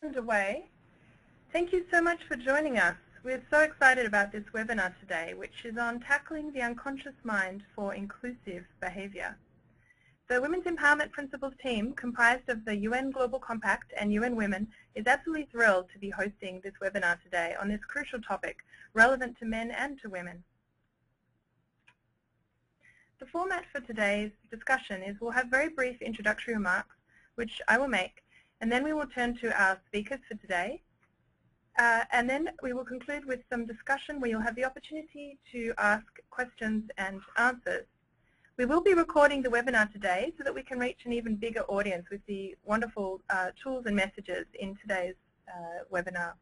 Underway. Thank you so much for joining us. We're so excited about this webinar today, which is on tackling the unconscious mind for inclusive behavior. The Women's Empowerment Principles team, comprised of the UN Global Compact and UN Women, is absolutely thrilled to be hosting this webinar today on this crucial topic, relevant to men and to women. The format for today's discussion is we'll have very brief introductory remarks, which I will make, and then we will turn to our speakers for today. And then we will conclude with some discussion where you'll have the opportunity to ask questions and answers. We will be recording the webinar today so that we can reach an even bigger audience with the wonderful tools and messages in today's webinar.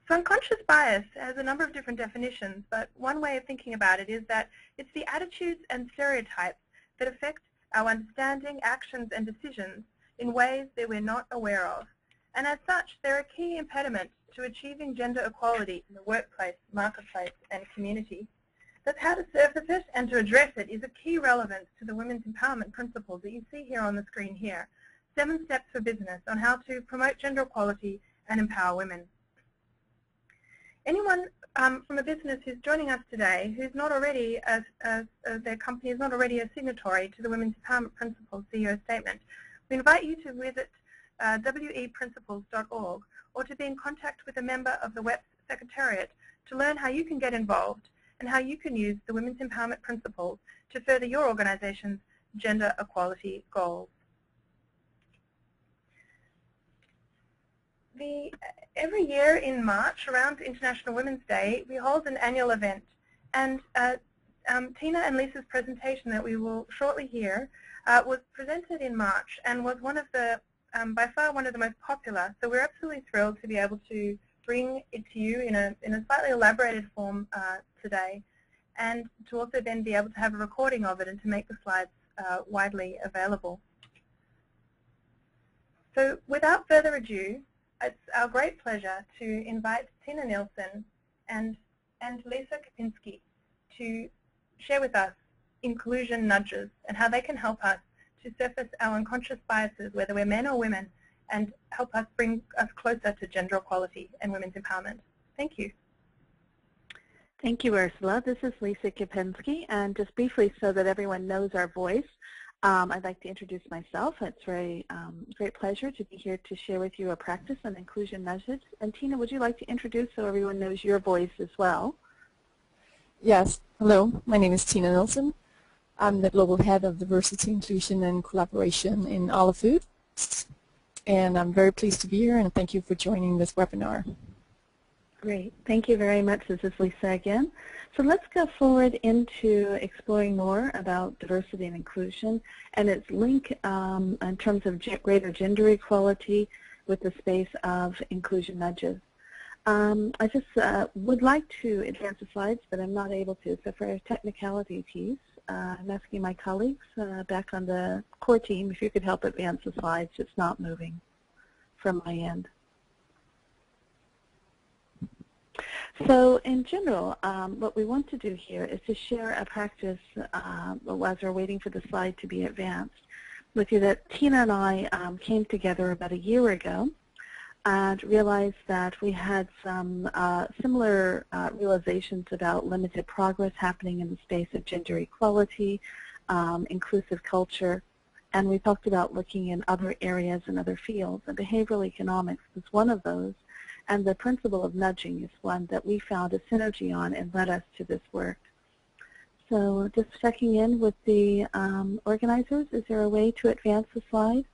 So unconscious bias has a number of different definitions, but one way of thinking about it is that it's the attitudes and stereotypes that affect our understanding, actions, and decisions in ways that we're not aware of. And as such, they're a key impediment to achieving gender equality in the workplace, marketplace, and community. That's how to surface it and to address it is a key relevance to the Women's Empowerment Principles that you see here on the screen here. 7 steps for business on how to promote gender equality and empower women. Anyone from a business who's joining us today who's not already, their company is not already a signatory to the Women's Empowerment Principles CEO statement, we invite you to visit weprinciples.org or to be in contact with a member of the WEP's Secretariat to learn how you can get involved and how you can use the Women's Empowerment Principles to further your organization's gender equality goals. Every year in March, around International Women's Day, we hold an annual event. And Tina and Lisa's presentation that we will shortly hear was presented in March and was one of the, by far one of the most popular. So we're absolutely thrilled to be able to bring it to you in a slightly elaborated form today, and to also then be able to have a recording of it and to make the slides widely available. So without further ado, it's our great pleasure to invite Tina Nilsson and Lisa Kapinski to share with us inclusion nudges and how they can help us to surface our unconscious biases, whether we're men or women, and help us bring us closer to gender equality and women's empowerment. Thank you. Thank you, Ursula. This is Lisa Kapinski, and just briefly so that everyone knows our voice, I'd like to introduce myself. It's a great pleasure to be here to share with you a practice on inclusion nudges. And Tina, would you like to introduce so everyone knows your voice as well? Yes. Hello. My name is Tina Nilsson. I'm the Global Head of Diversity, Inclusion, and Collaboration in Olive Foods. And I'm very pleased to be here, and thank you for joining this webinar. Great. Thank you very much. This is Lisa again. So let's go forward into exploring more about diversity and inclusion and its link in terms of greater gender equality with the space of inclusion nudges. I just would like to advance the slides, but I'm not able to. So for a technicality piece, I'm asking my colleagues back on the core team if you could help advance the slides. It's not moving from my end. So in general, what we want to do here is to share a practice as we're waiting for the slide to be advanced with you that Tina and I came together about a year ago and realized that we had some similar realizations about limited progress happening in the space of gender equality, inclusive culture, and we talked about looking in other areas and other fields, and behavioral economics was one of those. And the principle of nudging is one that we found a synergy on and led us to this work. So just checking in with the organizers, is there a way to advance the slide?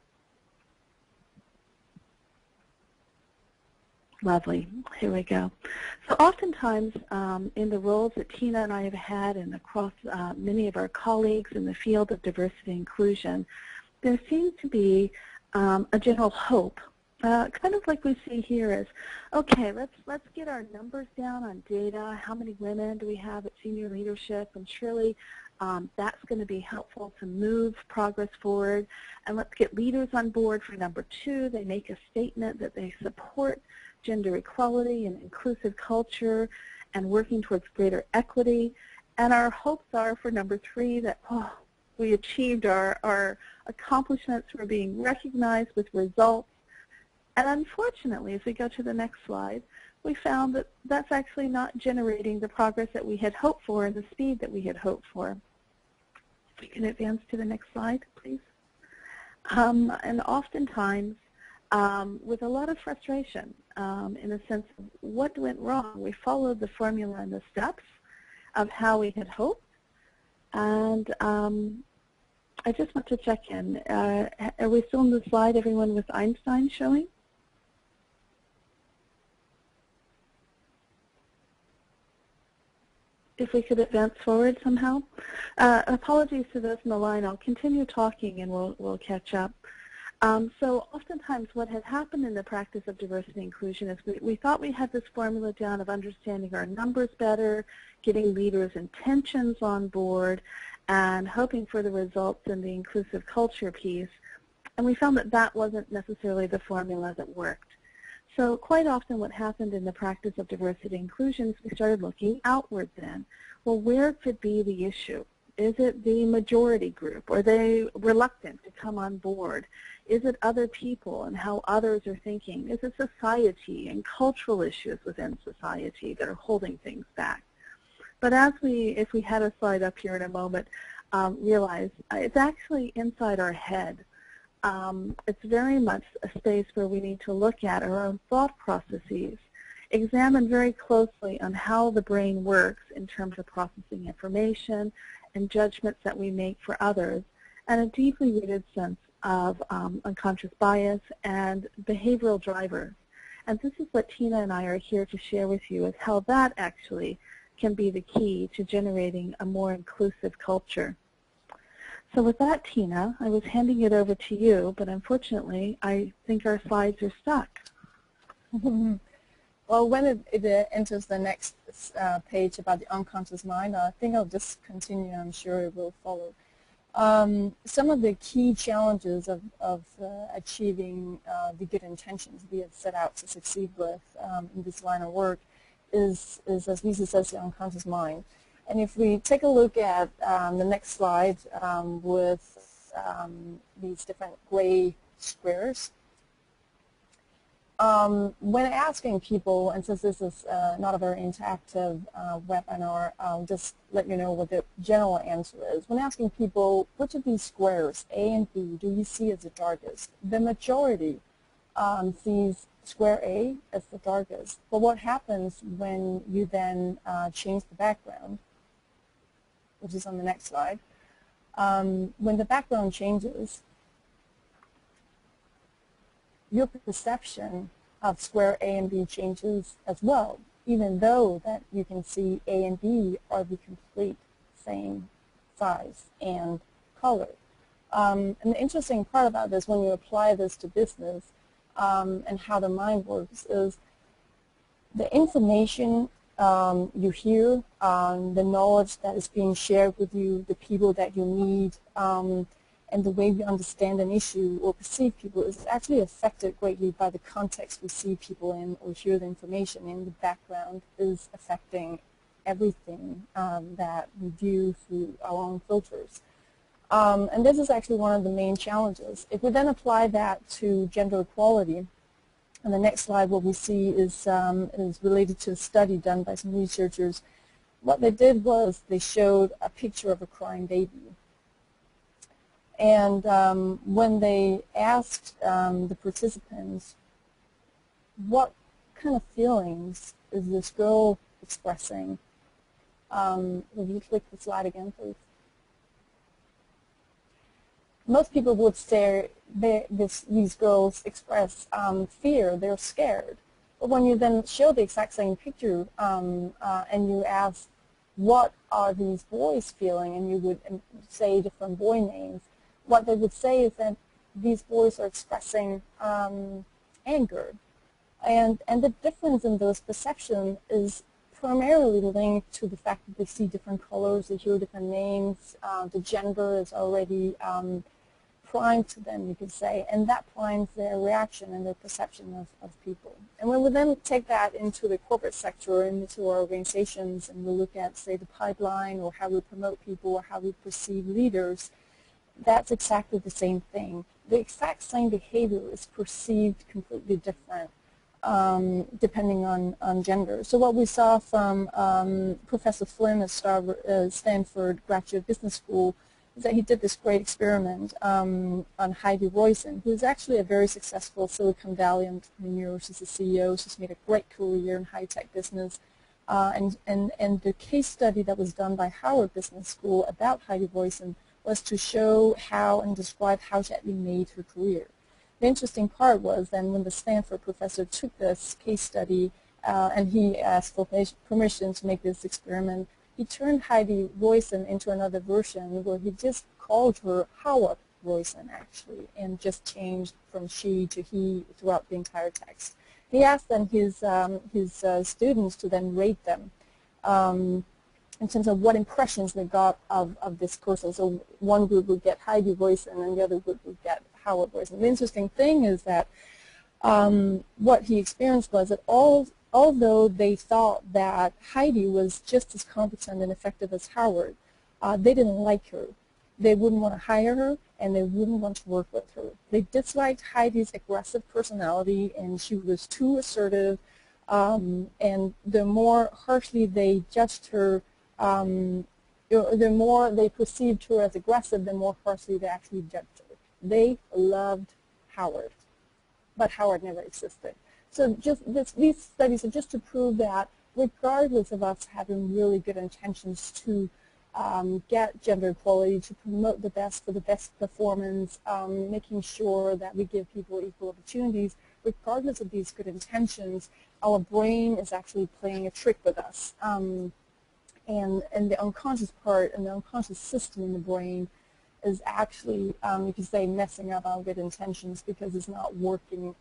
Lovely. Here we go. So oftentimes in the roles that Tina and I have had and across many of our colleagues in the field of diversity and inclusion, there seems to be a general hope. Kind of like we see here is, okay, let's get our numbers down on data. How many women do we have at senior leadership? And surely that's going to be helpful to move progress forward. And let's get leaders on board for number 2. They make a statement that they support gender equality and inclusive culture and working towards greater equity. And our hopes are for number 3 that, we achieved our accomplishments. We're being recognized with results. And unfortunately, as we go to the next slide, we found that that's actually not generating the progress that we had hoped for and the speed that we had hoped for. If we can advance to the next slide, please. And oftentimes, with a lot of frustration, in a sense of what went wrong. We followed the formula and the steps of how we had hoped. And I just want to check in. Are we still on the slide, everyone, with Einstein showing? If we could advance forward somehow. Apologies to those on the line. I'll continue talking and we'll catch up. So oftentimes what had happened in the practice of diversity and inclusion is we thought we had this formula down of understanding our numbers better, getting leaders' intentions on board, and hoping for the results in the inclusive culture piece. And we found that that wasn't necessarily the formula that worked. So quite often what happened in the practice of diversity and inclusion is we started looking outward then. Well, where could be the issue? Is it the majority group? Are they reluctant to come on board? Is it other people and how others are thinking? Is it society and cultural issues within society that are holding things back? But if we had a slide up here in a moment, realize it's actually inside our head. It's very much a space where we need to look at our own thought processes, examine very closely on how the brain works in terms of processing information and judgments that we make for others, and a deeply rooted sense of unconscious bias and behavioral drivers. And this is what Tina and I are here to share with you, is how that actually can be the key to generating a more inclusive culture. So with that, Tina, I was handing it over to you, but unfortunately, I think our slides are stuck. Well, when it enters the next page about the unconscious mind, I think I'll just continue. I'm sure it will follow. Some of the key challenges of achieving the good intentions we have set out to succeed with in this line of work is, as Lisa says, the unconscious mind. And if we take a look at the next slide with these different gray squares, when asking people, and since this is not a very interactive webinar, I'll just let you know what the general answer is. When asking people, which of these squares, A and B, do you see as the darkest? The majority sees square A as the darkest. But what happens when you then change the background, which is on the next slide? When the background changes, your perception of square A and B changes as well, even though that you can see A and B are the complete same size and color. And the interesting part about this, when you apply this to business and how the mind works, is the information you hear, the knowledge that is being shared with you, the people that you meet, and the way we understand an issue or perceive people is actually affected greatly by the context we see people in or hear the information in. The background is affecting everything that we view through our own filters. And this is actually one of the main challenges. If we then apply that to gender equality, and the next slide, what we see is related to a study done by some researchers. What they did was they showed a picture of a crying baby. And when they asked the participants, what kind of feelings is this girl expressing? Will you click the slide again, please? Most people would say these girls express fear, they're scared. But when you then show the exact same picture and you ask, what are these boys feeling, and you would say different boy names, what they would say is that these boys are expressing anger. And the difference in those perceptions is primarily linked to the fact that they see different colors, they hear different names, the gender is already primed to them, you could say, and that primes their reaction and their perception of people. And when we then take that into the corporate sector, into our organizations, and we look at, say, the pipeline or how we promote people or how we perceive leaders, that's exactly the same thing. The exact same behavior is perceived completely different depending on gender. So what we saw from Professor Flynn at Stanford Graduate Business School is that he did this great experiment on Heidi Roizen, who is actually a very successful Silicon Valley entrepreneur. She's a CEO. She's made a great career in high-tech business. And the case study that was done by Howard Business School about Heidi Roizen was to show how and describe how she actually made her career. The interesting part was then when the Stanford professor took this case study and he asked for permission to make this experiment, he turned Heidi Roizen into another version where he just called her Howard Roizen actually, and just changed from she to he throughout the entire text. He asked then his students to then rate them in terms of what impressions they got of this person. So one group would get Heidi Roizen and the other group would get Howard Roizen. The interesting thing is that what he experienced was that although they thought that Heidi was just as competent and effective as Howard, they didn't like her. They wouldn't want to hire her, and they wouldn't want to work with her. They disliked Heidi's aggressive personality, and she was too assertive, and the more harshly they judged her, the more they perceived her as aggressive, the more harshly they actually judged her. They loved Howard, but Howard never existed. So these studies are just to prove that regardless of us having really good intentions to get gender equality, to promote the best for the best performance, making sure that we give people equal opportunities, regardless of these good intentions, our brain is actually playing a trick with us. And the unconscious part and the unconscious system in the brain is actually, you could say, messing up our good intentions because it's not working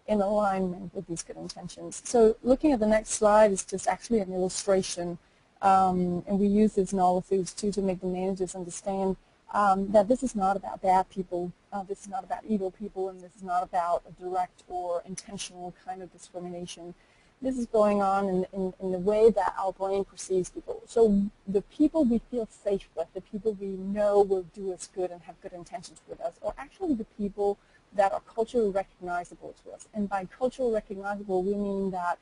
in alignment with these good intentions. So looking at the next slide is just actually an illustration, and we use this in all the foods too to make the managers understand that this is not about bad people, this is not about evil people, and this is not about a direct or intentional kind of discrimination. This is going on in the way that our brain perceives people. So the people we feel safe with, the people we know will do us good and have good intentions with us, are actually the people that are culturally recognizable to us. And by culturally recognizable, we mean that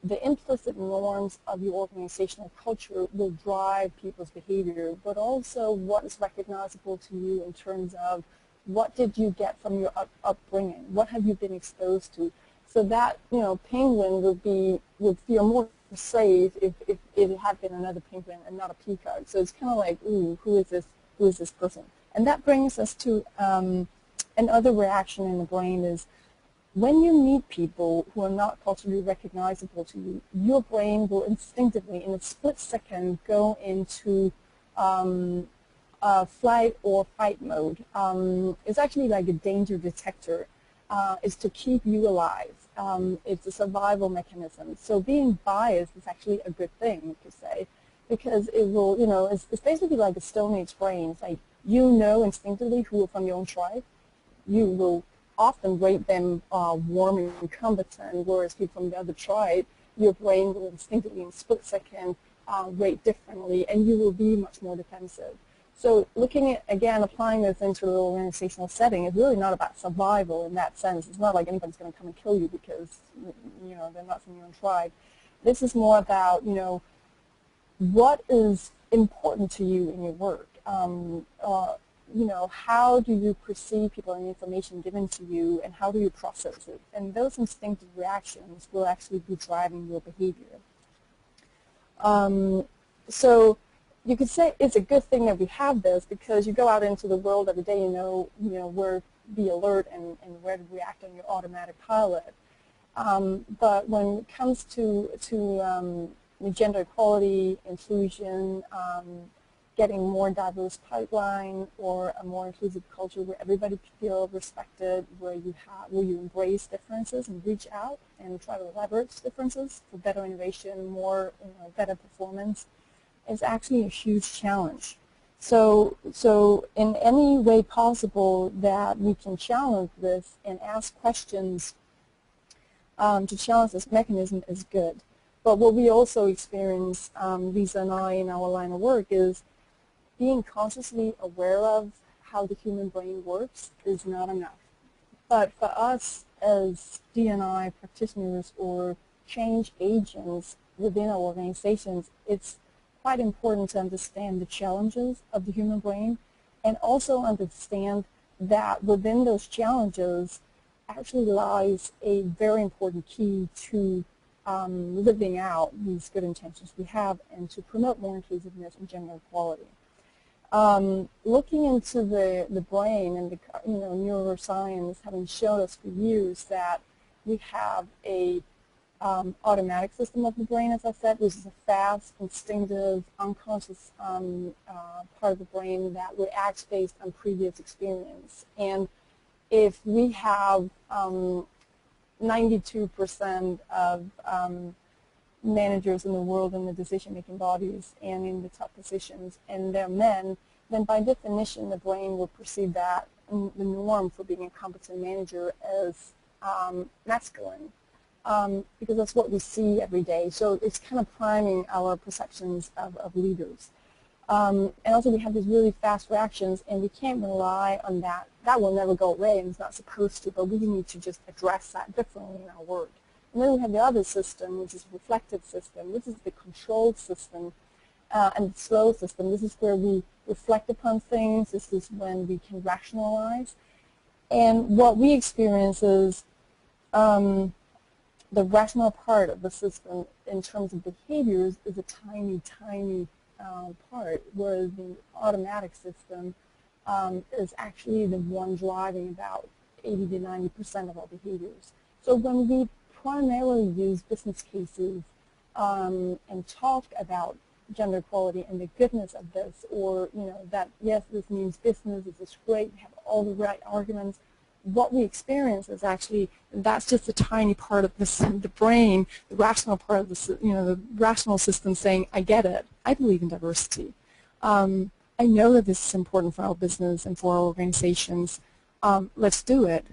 the implicit norms of your organizational culture will drive people's behavior, but also what is recognizable to you in terms of what did you get from your upbringing, what have you been exposed to. So that, you know, penguin would feel more safe if it had been another penguin and not a peacock. So it's kind of like, ooh, who is this person? And that brings us to another reaction in the brain is when you meet people who are not culturally recognizable to you, your brain will instinctively, in a split second, go into flight or fight mode. It's actually like a danger detector. Is to keep you alive. It's a survival mechanism. So being biased is actually a good thing, you could say, because it will, you know, it's basically like a Stone Age brain. It's like you know instinctively who are from your own tribe. You will often rate them warm and competent, whereas people from the other tribe, your brain will instinctively in a split second rate differently, and you will be much more defensive. So looking at, again, applying this into the organizational setting is really not about survival in that sense. It's not like anybody's going to come and kill you because, you know, they're not from your own tribe. This is more about, you know, what is important to you in your work. You know, how do you perceive people and information given to you, and how do you process it? And those instinctive reactions will actually be driving your behavior. So you could say it's a good thing that we have this because you go out into the world every day, you know where to be alert and where to react on your automatic pilot. But when it comes to gender equality, inclusion, getting more diverse pipeline or a more inclusive culture where everybody feels respected, where you embrace differences and reach out and try to leverage differences for better innovation, more better performance, is actually a huge challenge. So in any way possible that we can challenge this and ask questions to challenge this mechanism is good. But what we also experience, Lisa and I, in our line of work, is being consciously aware of how the human brain works is not enough. But for us as D&I practitioners or change agents within our organizations, it's quite important to understand the challenges of the human brain and also understand that within those challenges actually lies a very important key to living out these good intentions we have and to promote more inclusiveness and gender equality. Looking into the brain and the neuroscience, having shown us for years that we have a automatic system of the brain, as I said, which is a fast, instinctive, unconscious part of the brain that reacts based on previous experience. And if we have 92% of managers in the world in the decision-making bodies and in the top positions, and they're men, then by definition the brain will perceive that the norm for being a competent manager as masculine, because that's what we see every day. So it's kind of priming our perceptions of leaders. And also we have these really fast reactions, and we can't rely on that. That will never go away, and it's not supposed to, but we need to just address that differently in our work. And then we have the other system, which is the reflective system. This is the controlled system and the slow system. This is where we reflect upon things. This is when we can rationalize. And what we experience is the rational part of the system in terms of behaviors is a tiny, tiny part, where the automatic system is actually the one driving about 80 to 90% of our behaviors. So when we primarily use business cases and talk about gender equality and the goodness of this, or that yes, this means business, this is great, we have all the right arguments, what we experience is actually that's just a tiny part of the brain, the rational part of the rational system saying, I get it, I believe in diversity. I know that this is important for our business and for our organizations. Let's do it.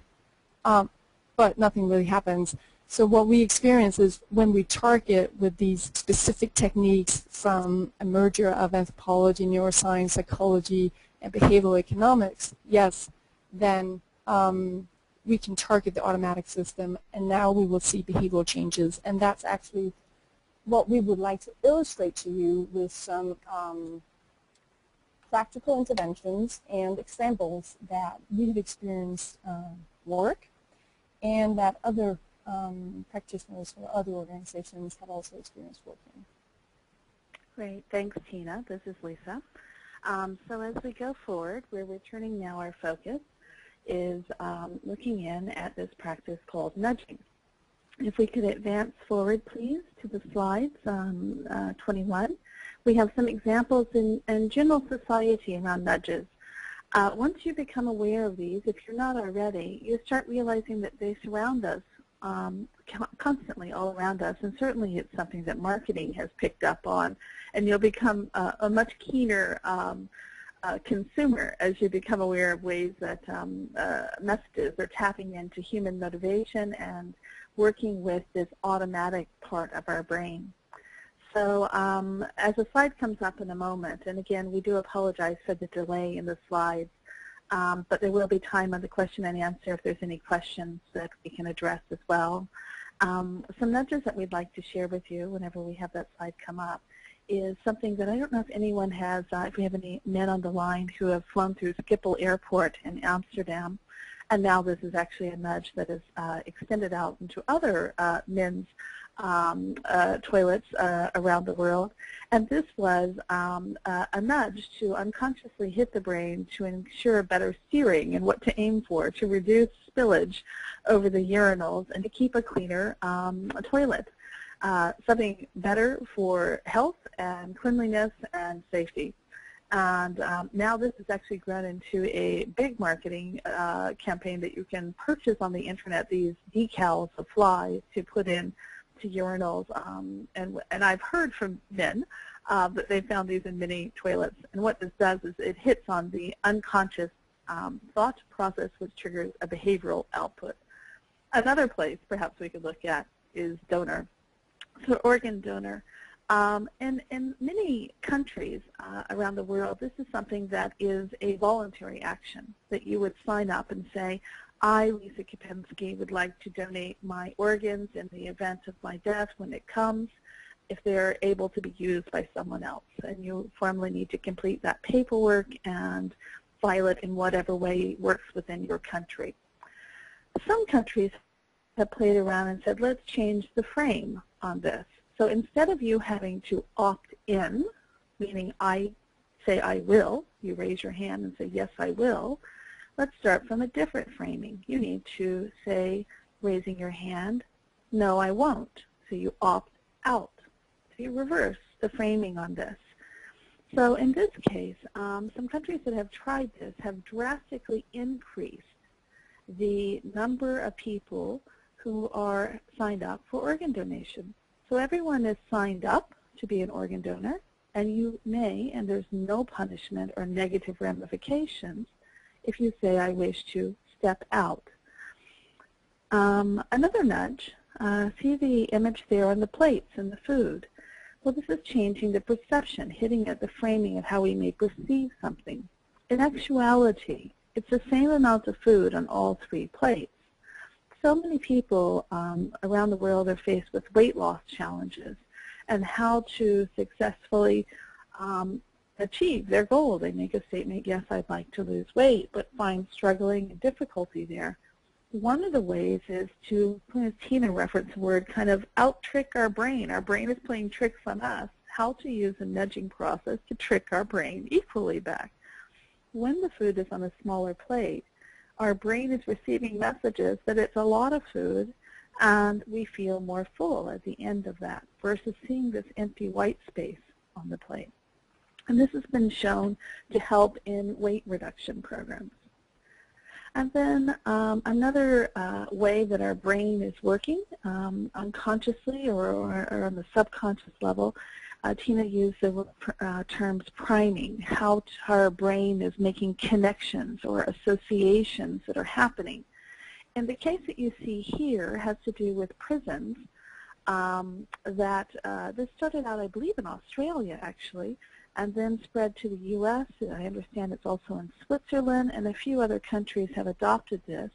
But nothing really happens. So what we experience is when we target with these specific techniques from a merger of anthropology, neuroscience, psychology, and behavioral economics, yes, then we can target the automatic system, and now we will see behavioral changes. And that's actually what we would like to illustrate to you with some practical interventions and examples that we have experienced work, and that other practitioners or other organizations have also experienced working. Great. Thanks, Tina. This is Lisa. So as we go forward, we're returning now our focus is looking in at this practice called nudging. If we could advance forward, please, to the slides, 21. We have some examples in general society around nudges. Once you become aware of these, if you're not already, you start realizing that they surround us constantly all around us, and certainly it's something that marketing has picked up on, and you'll become a much keener consumer as you become aware of ways that messages are tapping into human motivation and working with this automatic part of our brain. So as the slide comes up in a moment, and again, we do apologize for the delay in the slides, but there will be time on the question and answer if there's any questions that we can address as well. Some nudges that we'd like to share with you whenever we have that slide come up is something that I don't know if anyone has, if we have any men on the line who have flown through Schiphol Airport in Amsterdam, and now this is actually a nudge that is extended out into other men's toilets around the world. And this was a nudge to unconsciously hit the brain to ensure better steering and what to aim for, to reduce spillage over the urinals and to keep a cleaner toilet. Something better for health and cleanliness and safety. And now this has actually grown into a big marketing campaign that you can purchase on the internet, these decals of flies to put in to urinals. And I've heard from men that they found these in many toilets. And what this does is it hits on the unconscious thought process, which triggers a behavioral output. Another place perhaps we could look at is donor. So organ donor. In many countries around the world, this is something that is a voluntary action, that you would sign up and say, I, Lisa Kopensky, would like to donate my organs in the event of my death when it comes, if they're able to be used by someone else. And you formally need to complete that paperwork and file it in whatever way works within your country. Some countries have played around and said, let's change the frame on this. So instead of you having to opt in, meaning I say I will, you raise your hand and say, yes, I will, let's start from a different framing. You need to say, raising your hand, no, I won't. So you opt out. So you reverse the framing on this. So in this case, some countries that have tried this have drastically increased the number of people who are signed up for organ donation. So everyone is signed up to be an organ donor, and you may, and there's no punishment or negative ramifications, if you say, I wish to step out. Another nudge, see the image there on the plates and the food. Well, this is changing the perception, hitting at the framing of how we may perceive something. In actuality, it's the same amount of food on all three plates. So many people around the world are faced with weight loss challenges and how to successfully achieve their goal. They make a statement, yes, I'd like to lose weight, but find struggling and difficulty there. One of the ways is to, as Tina referenced the word, kind of out-trick our brain. Our brain is playing tricks on us. How to use a nudging process to trick our brain equally back. When the food is on a smaller plate, our brain is receiving messages that it's a lot of food and we feel more full at the end of that versus seeing this empty white space on the plate. And this has been shown to help in weight reduction programs. And then another way that our brain is working unconsciously or on the subconscious level, Tina used the terms priming, how our brain is making connections or associations that are happening. And the case that you see here has to do with prisons this started out, I believe, in Australia, actually, and then spread to the U.S. I understand it's also in Switzerland, and a few other countries have adopted this.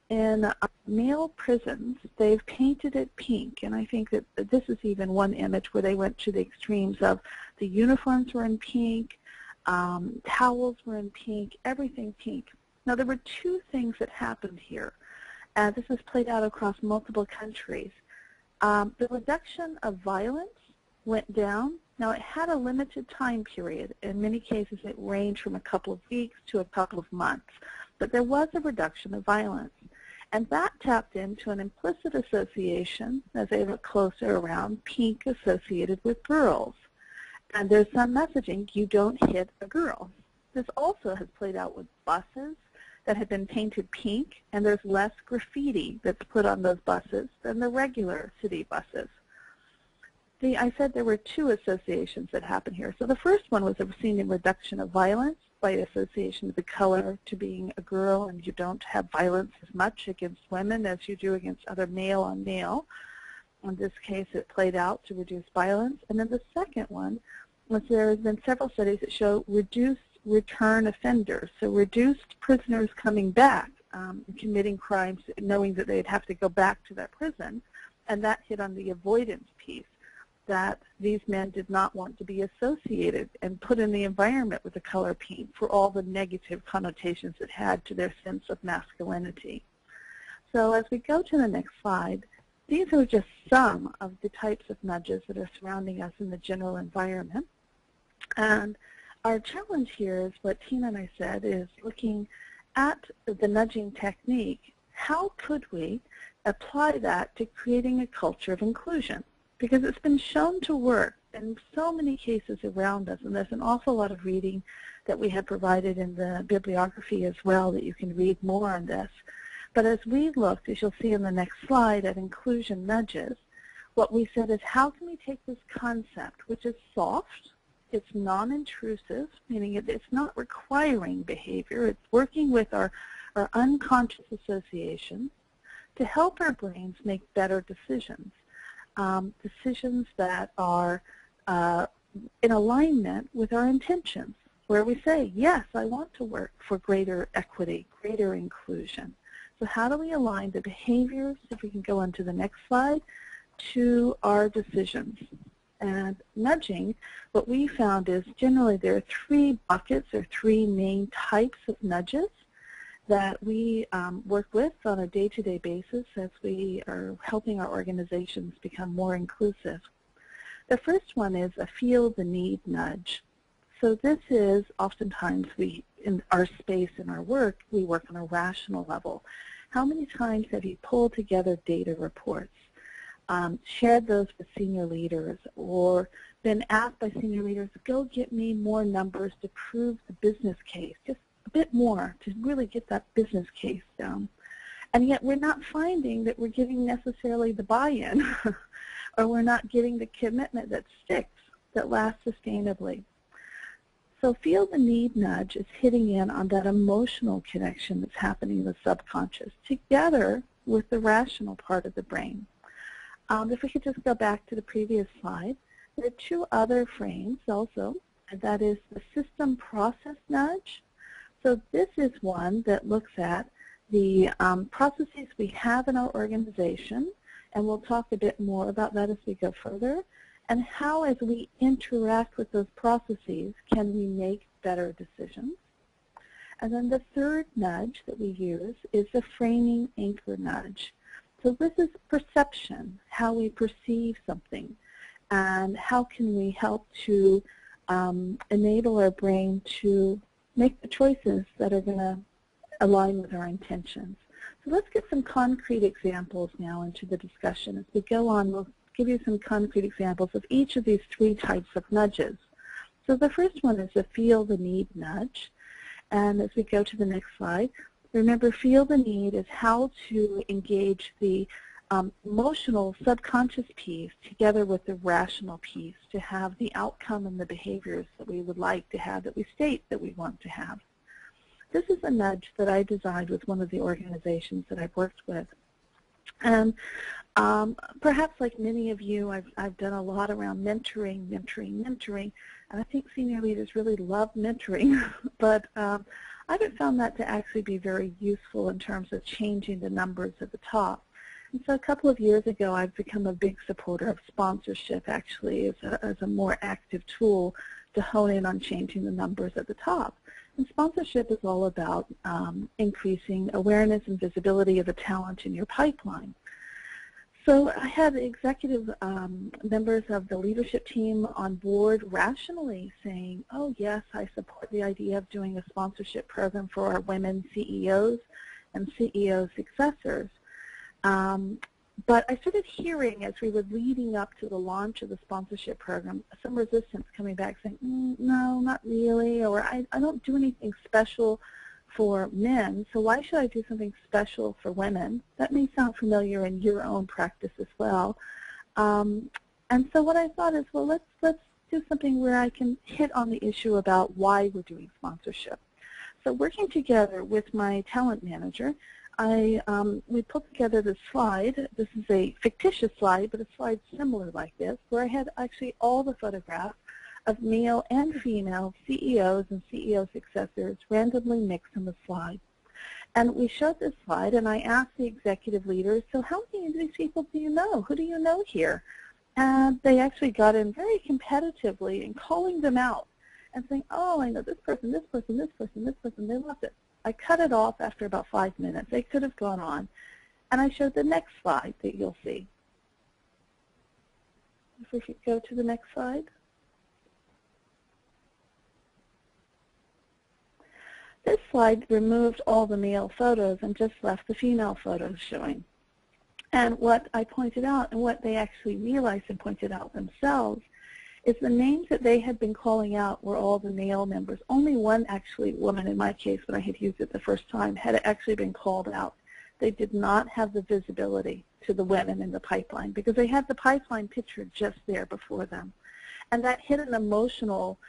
In male prisons, they've painted it pink, and I think that this is even one image where they went to the extremes of the uniforms were in pink, towels were in pink, everything pink. Now, there were two things that happened here. This was played out across multiple countries. The reduction of violence went down. Now, it had a limited time period. In many cases, it ranged from a couple of weeks to a couple of months. But there was a reduction of violence. And that tapped into an implicit association, as they look closer around, pink associated with girls. And there's some messaging, you don't hit a girl. This also has played out with buses that have been painted pink, and there's less graffiti that's put on those buses than the regular city buses. I said there were two associations that happened here. So the first one was seen in reduction of violence by association with the color to being a girl, and you don't have violence as much against women as you do against other male on male. In this case, it played out to reduce violence. And then the second one was there has been several studies that show reduced return offenders, so reduced prisoners coming back and committing crimes knowing that they'd have to go back to that prison, and that hit on the avoidance piece, that these men did not want to be associated and put in the environment with the color pink for all the negative connotations it had to their sense of masculinity. So as we go to the next slide, these are just some of the types of nudges that are surrounding us in the general environment. And our challenge here is what Tina and I said, is looking at the nudging technique. How could we apply that to creating a culture of inclusion? Because it's been shown to work in so many cases around us, and there's an awful lot of reading that we have provided in the bibliography as well that you can read more on this. But as we looked, as you'll see in the next slide, at inclusion nudges, what we said is how can we take this concept, which is soft, it's non-intrusive, meaning it's not requiring behavior, it's working with our unconscious associations to help our brains make better decisions. Decisions that are in alignment with our intentions, where we say, yes, I want to work for greater equity, greater inclusion. So how do we align the behaviors, if we can go on to the next slide, to our decisions? And nudging, what we found is generally there are 3 buckets or 3 main types of nudges that we work with on a day-to-day basis as we are helping our organizations become more inclusive. The first one is a feel the need nudge. So this is oftentimes in our space, in our work, we work on a rational level. How many times have you pulled together data reports, shared those with senior leaders, or been asked by senior leaders, go get me more numbers to prove the business case, just a bit more to really get that business case down. And yet we're not finding that we're getting necessarily the buy-in or we're not getting the commitment that sticks, that lasts sustainably. So feel the need nudge is hitting in on that emotional connection that's happening in the subconscious together with the rational part of the brain. If we could just go back to the previous slide, there are 2 other frames also, and that is the system process nudge. So this is one that looks at the processes we have in our organization, and we'll talk a bit more about that as we go further, and how as we interact with those processes can we make better decisions. And then the third nudge that we use is the framing anchor nudge. So this is perception, how we perceive something, and how can we help to enable our brain to make the choices that are going to align with our intentions. So let's get some concrete examples now into the discussion. As we go on, we'll give you some concrete examples of each of these 3 types of nudges. So the first one is the feel the need nudge. And as we go to the next slide, remember, feel the need is how to engage the emotional subconscious piece together with the rational piece to have the outcome and the behaviors that we would like to have, that we state that we want to have. This is a nudge that I designed with one of the organizations that I've worked with. And perhaps like many of you, I've done a lot around mentoring, and I think senior leaders really love mentoring, but I haven't found that to actually be very useful in terms of changing the numbers at the top. And so a couple of years ago, I've become a big supporter of sponsorship, actually, as a more active tool to hone in on changing the numbers at the top. And sponsorship is all about increasing awareness and visibility of the talent in your pipeline. So I had executive members of the leadership team on board rationally saying, oh, yes, I support the idea of doing a sponsorship program for our women CEOs and CEO successors. But I started hearing, as we were leading up to the launch of the sponsorship program, some resistance coming back saying, no, not really, or I don't do anything special for men, so why should I do something special for women? That may sound familiar in your own practice as well. And so what I thought is, well, let's do something where I can hit on the issue about why we're doing sponsorship. So working together with my talent manager, we put together this slide. This is a fictitious slide, but a slide similar like this, where I had actually all the photographs of male and female CEOs and CEO successors randomly mixed on the slide. And we showed this slide, and I asked the executive leaders, so how many of these people do you know? Who do you know here? And they actually got in very competitively in calling them out and saying, oh, I know this person, this person, this person, this person. They loved it. I cut it off after about 5 minutes. They could have gone on. And I showed the next slide that you'll see. If we could go to the next slide. This slide removed all the male photos and just left the female photos showing. And what I pointed out, and what they actually realized and pointed out themselves, is the names that they had been calling out were all the male members. Only one actually woman, in my case, when I had used it the first time, had actually been called out. They did not have the visibility to the women in the pipeline because they had the pipeline picture just there before them. And that hit an emotional,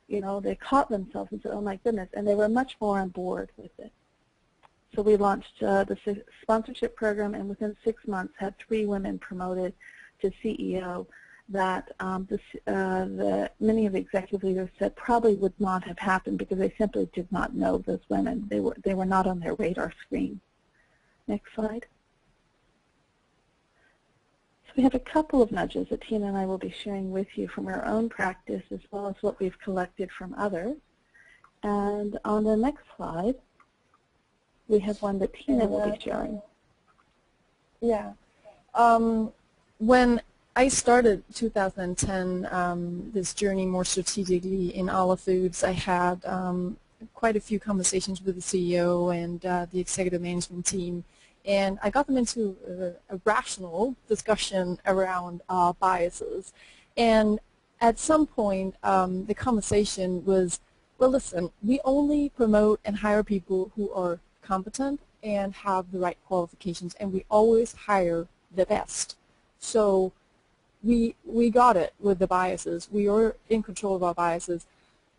they caught themselves and said, oh my goodness, and they were much more on board with it. So we launched the sponsorship program, and within 6 months had 3 women promoted to CEO that many of the executive leaders said probably would not have happened because they simply did not know those women. They were not on their radar screen. Next slide. So we have a couple of nudges that Tina and I will be sharing with you from our own practice as well as what we've collected from others. And on the next slide, we have one that Tina will be sharing. Yeah. When I started 2010 this journey more strategically in Olive Foods, I had quite a few conversations with the CEO and the executive management team, and I got them into a rational discussion around biases. And at some point, the conversation was, well, listen, we only promote and hire people who are competent and have the right qualifications, and we always hire the best. So we got it with the biases. We are in control of our biases,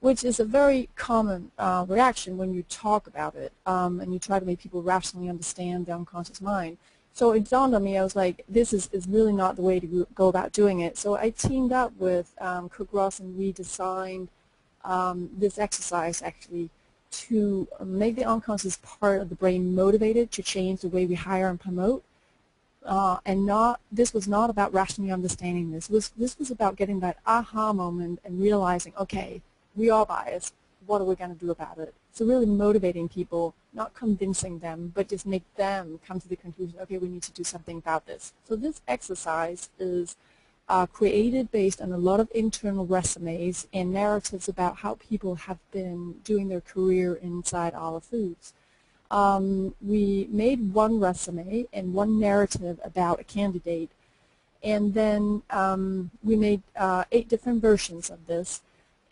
which is a very common reaction when you talk about it and you try to make people rationally understand the unconscious mind. So it dawned on me, I was like, this is really not the way to go about doing it. So I teamed up with Cook Ross, and we designed this exercise actually to make the unconscious part of the brain motivated to change the way we hire and promote. This was not about rationally understanding this. This was about getting that aha moment and realizing, okay, we are biased. What are we going to do about it? So really motivating people, not convincing them, but just make them come to the conclusion, okay, we need to do something about this. So this exercise is created based on a lot of internal resumes and narratives about how people have been doing their career inside Olive Foods. We made one resume and one narrative about a candidate, and then we made 8 different versions of this.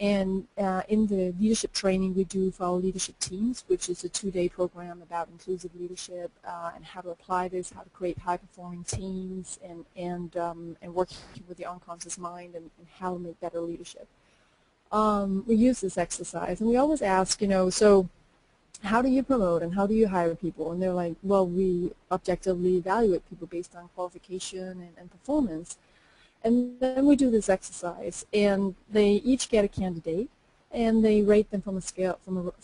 And in the leadership training we do for our leadership teams, which is a 2-day program about inclusive leadership and how to apply this, how to create high-performing teams, and working with the unconscious mind and how to make better leadership. We use this exercise, and we always ask, so how do you promote and how do you hire people? And they're like, well, we objectively evaluate people based on qualification and performance. And then we do this exercise, and they each get a candidate, and they rate them from a scale from 0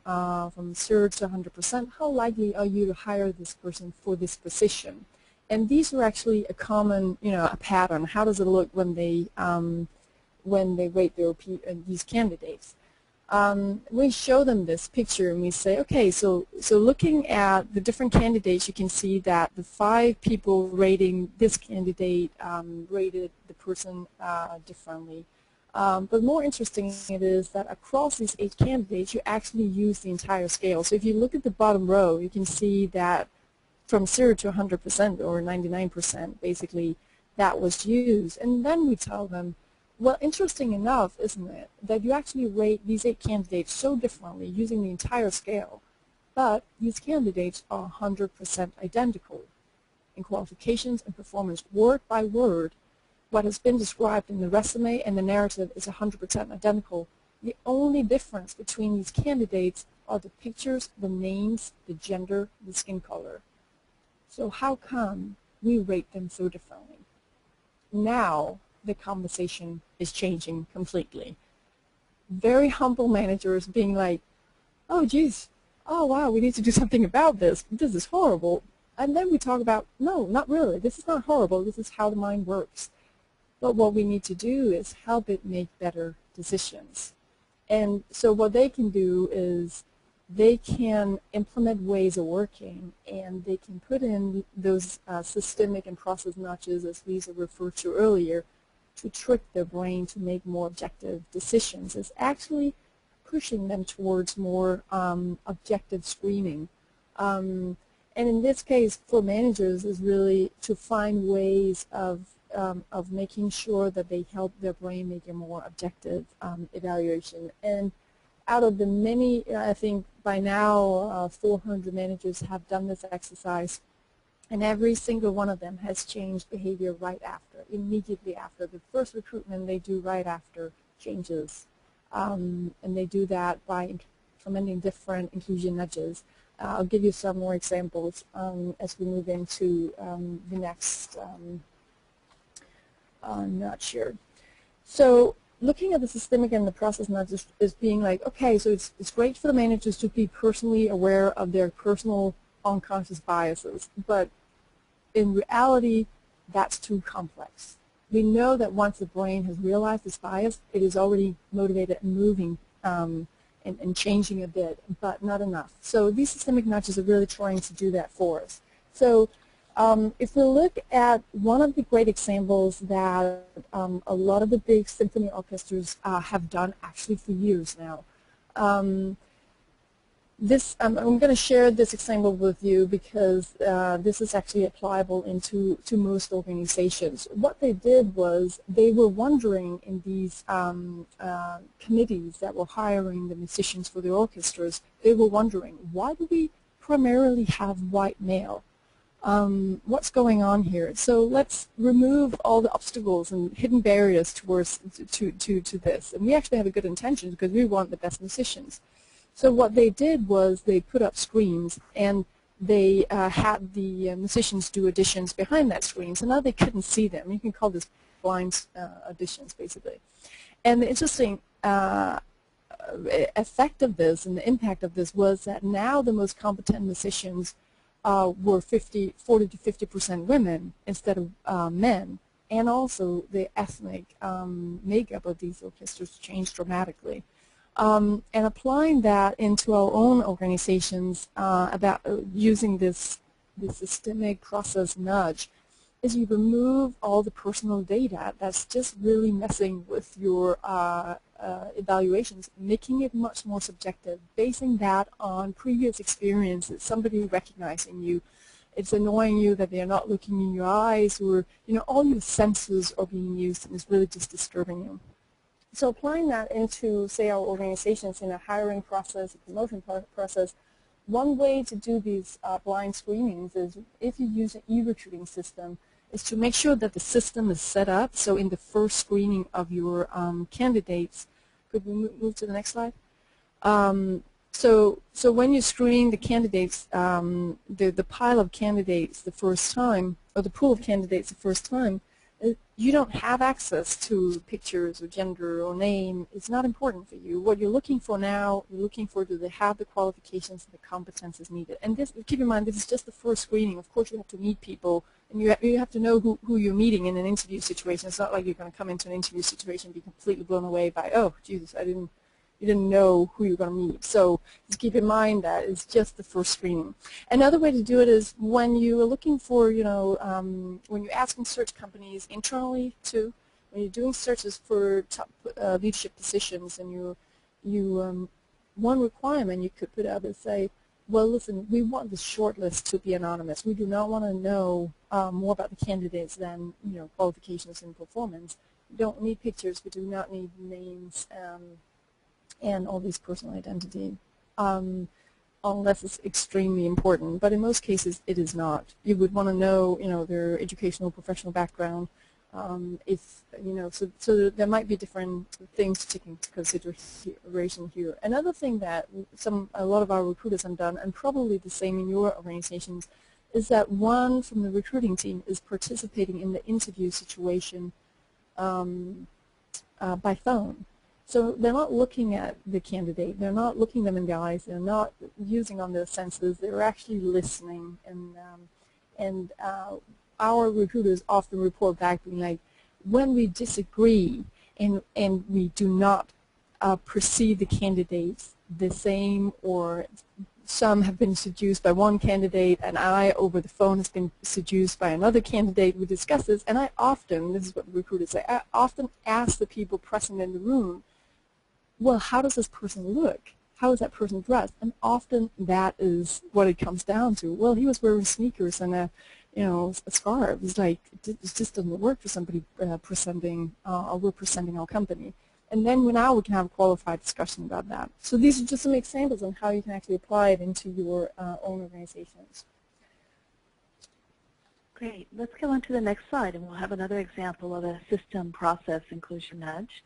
to 100%. How likely are you to hire this person for this position? And these are actually a common, a pattern. How does it look when they rate these candidates? We show them this picture and we say, okay, so looking at the different candidates, you can see that the 5 people rating this candidate rated the person differently. But more interesting it is that across these 8 candidates, you actually use the entire scale. So if you look at the bottom row, you can see that from 0 to 100% or 99% basically that was used. And then we tell them, well, interesting enough, isn't it, that you actually rate these 8 candidates so differently using the entire scale, but these candidates are 100% identical in qualifications and performance, word by word. What has been described in the resume and the narrative is 100% identical. The only difference between these candidates are the pictures, the names, the gender, the skin color. So how come we rate them so differently? Now, the conversation is changing completely. Very humble managers being like, oh geez, oh wow, we need to do something about this. This is horrible. And then we talk about, no, not really. This is not horrible. This is how the mind works. But what we need to do is help it make better decisions. And so what they can do is they can implement ways of working, and they can put in those systemic and process nudges, as Lisa referred to earlier, to trick their brain to make more objective decisions. It's actually pushing them towards more objective screening. And in this case, for managers, is really to find ways of making sure that they help their brain make a more objective evaluation. And out of the many, I think by now 400 managers have done this exercise, and every single one of them has changed behavior right after, immediately after. The first recruitment they do right after changes. And they do that by implementing different inclusion nudges. I'll give you some more examples as we move into the next nudge here. So looking at the systemic and the process nudge is being like, okay, so it's great for the managers to be personally aware of their personal unconscious biases, but in reality, that's too complex. We know that once the brain has realized its bias, it is already motivated and moving and changing a bit, but not enough. So these systemic nudges are really trying to do that for us. So if we look at one of the great examples that a lot of the big symphony orchestras have done actually for years now, I'm going to share this example with you because this is actually applicable to most organizations. What they did was they were wondering in these committees that were hiring the musicians for the orchestras, they were wondering, why do we primarily have white male? What's going on here? So let's remove all the obstacles and hidden barriers towards to this. And we actually have a good intention because we want the best musicians. So what they did was they put up screens and they had the musicians do auditions behind that screen. So now they couldn't see them. You can call this blind auditions, basically. And the interesting effect of this and the impact of this was that now the most competent musicians were 40 to 50% women instead of men. And also the ethnic makeup of these orchestras changed dramatically. And applying that into our own organizations about using this systemic process nudge is you remove all the personal data that's just really messing with your evaluations, making it much more subjective, basing that on previous experiences, somebody recognizing you. It's annoying you that they're not looking in your eyes, or all your senses are being used, and it's really just disturbing you. So applying that into, say, our organizations in a hiring process, a promotion process, one way to do these blind screenings is, if you use an e-recruiting system, is to make sure that the system is set up so in the first screening of your candidates. Could we move to the next slide? So when you screen the candidates, the pile of candidates the first time, or the pool of candidates the first time, you don't have access to pictures or gender or name. It's not important for you. What you're looking for now, you're looking for, do they have the qualifications and the competences needed. And this, keep in mind, this is just the first screening. Of course, you have to meet people, and you have to know who you're meeting in an interview situation. It's not like you're going to come into an interview situation and be completely blown away by, oh, Jesus, you didn't know who you're going to meet. So just keep in mind that it's just the first screening. Another way to do it is when you are looking for, when you're asking search companies internally too, when you're doing searches for top leadership positions, and one requirement you could put out is say, well, listen, we want the shortlist to be anonymous. We do not want to know more about the candidates than qualifications and performance. We don't need pictures. We do not need names. And all these personal identity, unless it's extremely important. But in most cases, it is not. You would want to know, their educational, professional background. So there might be different things to take into consideration here. Another thing that a lot of our recruiters have done, and probably the same in your organizations, is that one from the recruiting team is participating in the interview situation by phone. So they're not looking at the candidate, they're not looking them in the eyes, they're not using on their senses, they're actually listening. And our recruiters often report back being like, when we disagree and we do not perceive the candidates the same, or some have been seduced by one candidate and I over the phone has been seduced by another candidate, we discuss this, and I often, this is what the recruiters say, I often ask the people present in the room, well, how does this person look? How is that person dressed? And often that is what it comes down to. Well, he was wearing sneakers and a scarf. It's like, it just doesn't work for somebody presenting or representing our company. And then now we can have a qualified discussion about that. So these are just some examples on how you can actually apply it into your own organizations. Great. Let's go on to the next slide, and we'll have another example of a system process inclusion nudge.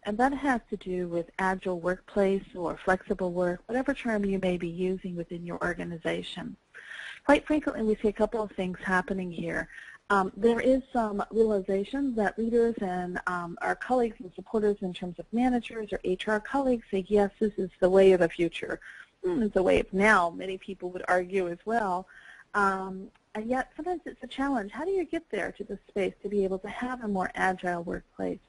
And that has to do with agile workplace or flexible work, whatever term you may be using within your organization. Quite frequently, we see a couple of things happening here. There is some realization that leaders and our colleagues and supporters in terms of managers or HR colleagues say, yes, this is the way of the future. It's the way of now, many people would argue as well. And yet sometimes it's a challenge. How do you get there to the space to be able to have a more agile workplace?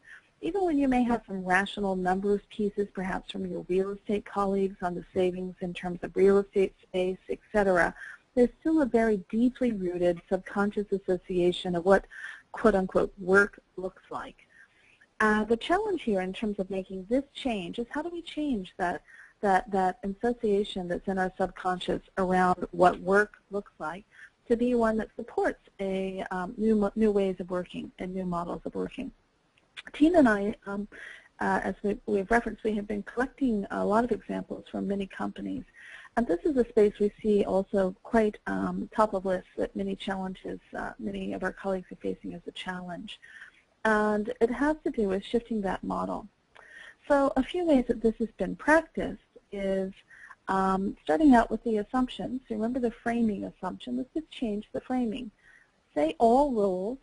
Even when you may have some rational numbers pieces, perhaps from your real estate colleagues on the savings in terms of real estate space, etc., there's still a very deeply rooted subconscious association of what quote-unquote work looks like. The challenge here in terms of making this change is how do we change that association that's in our subconscious around what work looks like to be one that supports a new ways of working and new models of working. Tina and I, as we've referenced, we have been collecting a lot of examples from many companies. And this is a space we see also quite top of list that many challenges, many of our colleagues are facing as a challenge. And it has to do with shifting that model. So a few ways that this has been practiced is starting out with the assumptions. So remember the framing assumption. Let's just change the framing. Say all roles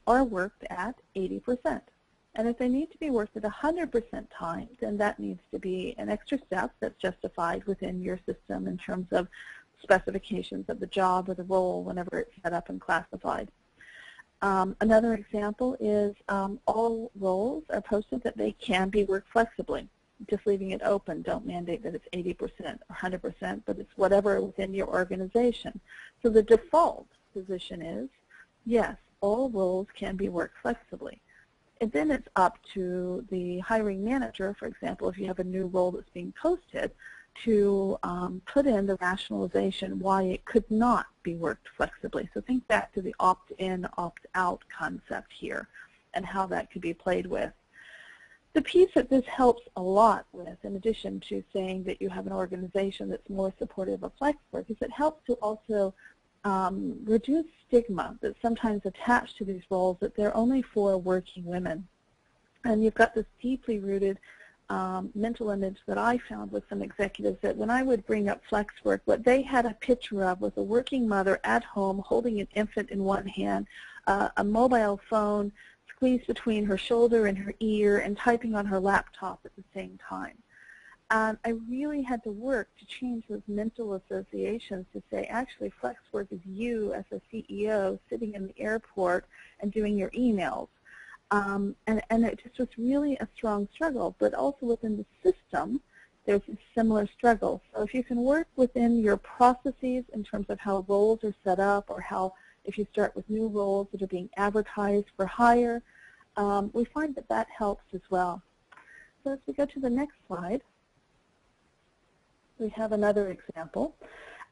are worked at 80%. And if they need to be worked at 100% time, then that needs to be an extra step that's justified within your system in terms of specifications of the job or the role whenever it's set up and classified. Another example is all roles are posted that they can be worked flexibly. Just leaving it open. Don't mandate that it's 80% or 100%, but it's whatever within your organization. So the default position is, yes, all roles can be worked flexibly. And then it's up to the hiring manager, for example, if you have a new role that's being posted, to put in the rationalization why it could not be worked flexibly. So think back to the opt-in, opt-out concept here and how that could be played with. The piece that this helps a lot with, in addition to saying that you have an organization that's more supportive of flex work, is it helps to also reduce stigma that's sometimes attached to these roles that they're only for working women. And you've got this deeply rooted mental image that I found with some executives that when I would bring up flex work, what they had a picture of was a working mother at home holding an infant in one hand, a mobile phone squeezed between her shoulder and her ear, and typing on her laptop at the same time. I really had to work to change those mental associations to say, actually, flex work is you as a CEO sitting in the airport and doing your emails. And it just was really a strong struggle. But also within the system, there's a similar struggle. So if you can work within your processes in terms of how roles are set up, or how if you start with new roles that are being advertised for hire, we find that that helps as well. So as we go to the next slide, we have another example.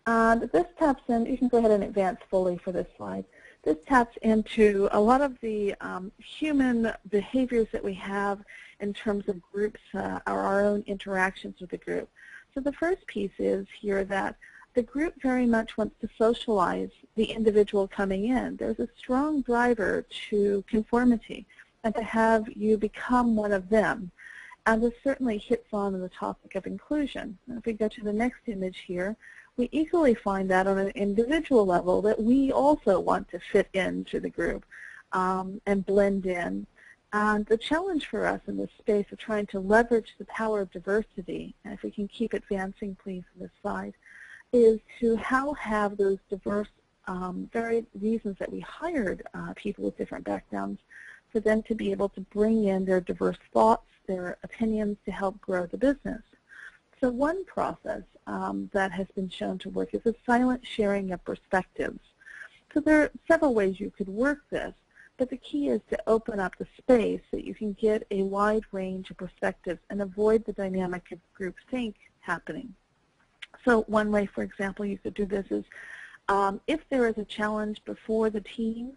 This taps in, you can go ahead and advance fully for this slide. This taps into a lot of the human behaviors that we have in terms of groups, or our own interactions with the group. So the first piece is here that the group very much wants to socialize the individual coming in. There's a strong driver to conformity and to have you become one of them. And this certainly hits on the topic of inclusion. And if we go to the next image here, we equally find that on an individual level that we also want to fit into the group and blend in. And the challenge for us in this space of trying to leverage the power of diversity, and if we can keep advancing please on this slide, is to have those diverse very reasons that we hired people with different backgrounds for them to be able to bring in their diverse thoughts, their opinions to help grow the business. So one process that has been shown to work is a silent sharing of perspectives. So there are several ways you could work this, but the key is to open up the space so that you can get a wide range of perspectives and avoid the dynamic of groupthink happening. So one way, for example, you could do this is if there is a challenge before the team,